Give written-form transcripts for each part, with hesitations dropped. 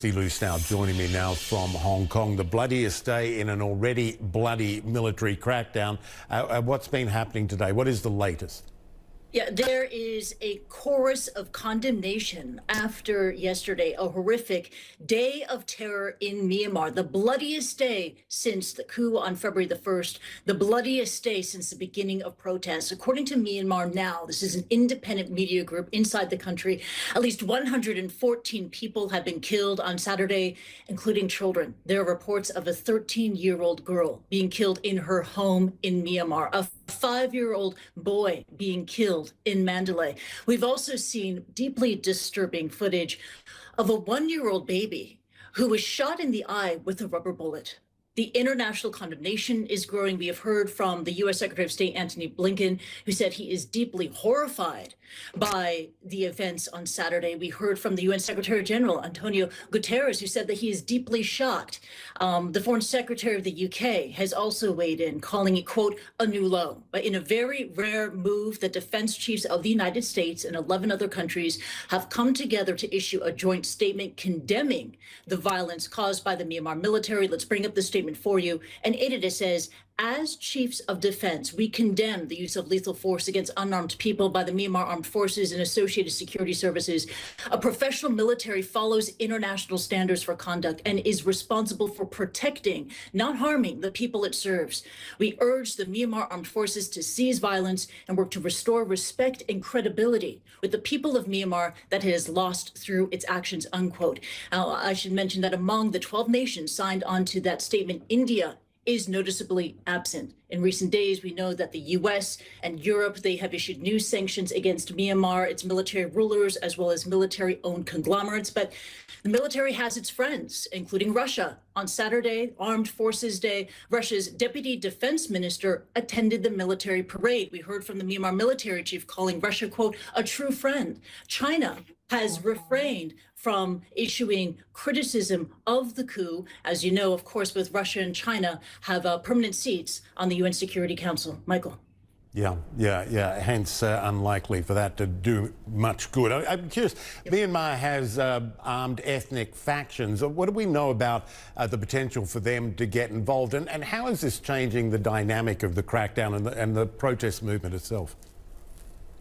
Christy Lu Stout joining me now from Hong Kong. The bloodiest day in an already bloody military crackdown. What's been happening today? What is the latest? Yeah, there is a chorus of condemnation after yesterday, a horrific day of terror in Myanmar, the bloodiest day since the coup on February the 1st, the bloodiest day since the beginning of protests. According to Myanmar Now, this is an independent media group inside the country, at least 114 people have been killed on Saturday, including children. There are reports of a 13-year-old girl being killed in her home in Myanmar, a 5-year-old boy being killed in Mandalay. We've also seen deeply disturbing footage of a 1-year-old baby who was shot in the eye with a rubber bullet. The international condemnation is growing. We have heard from the U.S. Secretary of State Antony Blinken, who said he is deeply horrified by the events on Saturday. We heard from the UN Secretary General, Antonio Guterres, who said that he is deeply shocked. The Foreign Secretary of the UK has also weighed in, calling it, quote, a new low. But in a very rare move, the defense chiefs of the United States and 11 other countries have come together to issue a joint statement condemning the violence caused by the Myanmar military. Let's bring up the statement for you. And in it says, as chiefs of defense, we condemn the use of lethal force against unarmed people by the Myanmar Armed Forces and associated security services. A professional military follows international standards for conduct and is responsible for protecting, not harming, the people it serves. We urge the Myanmar Armed Forces to cease violence and work to restore respect and credibility with the people of Myanmar that it has lost through its actions, unquote. I should mention that among the 12 nations signed onto that statement, India is noticeably absent. In recent days, we know that the U.S. and Europe, they have issued new sanctions against Myanmar, its military rulers, as well as military-owned conglomerates. But the military has its friends, including Russia. On Saturday, Armed Forces Day, Russia's deputy defense minister attended the military parade. We heard from the Myanmar military chief calling Russia, quote, a true friend. China has refrained from issuing criticism of the coup. As you know, of course, both Russia and China have permanent seats on the UN Security Council. Michael. Yeah. Hence, unlikely for that to do much good. I'm curious, Myanmar has armed ethnic factions. What do we know about the potential for them to get involved? And how is this changing the dynamic of the crackdown and the protest movement itself?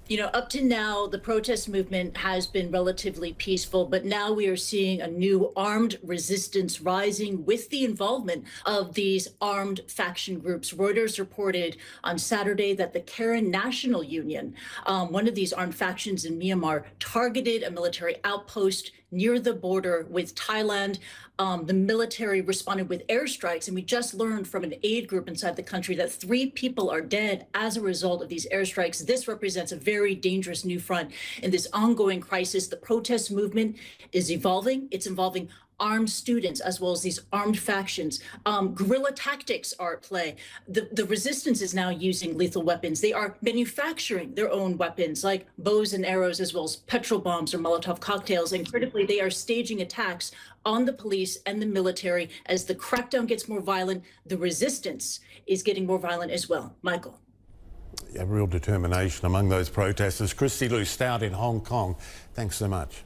You know, up to now, the protest movement has been relatively peaceful, but now we are seeing a new armed resistance rising with the involvement of these armed faction groups. Reuters reported on Saturday that the Karen National Union, one of these armed factions in Myanmar, targeted a military outpost near the border with Thailand. The military responded with airstrikes, and we just learned from an aid group inside the country that 3 people are dead as a result of these airstrikes. This represents a very dangerous new front in this ongoing crisis. The protest movement is evolving. It's involving armed students as well as these armed factions. Guerrilla tactics are at play. The resistance is now using lethal weapons. They are manufacturing their own weapons like bows and arrows as well as petrol bombs or Molotov cocktails. And critically, they are staging attacks on the police and the military. As the crackdown gets more violent, the resistance is getting more violent as well. Michael. Yeah, real determination among those protesters. Christy Lu Stout in Hong Kong, thanks so much.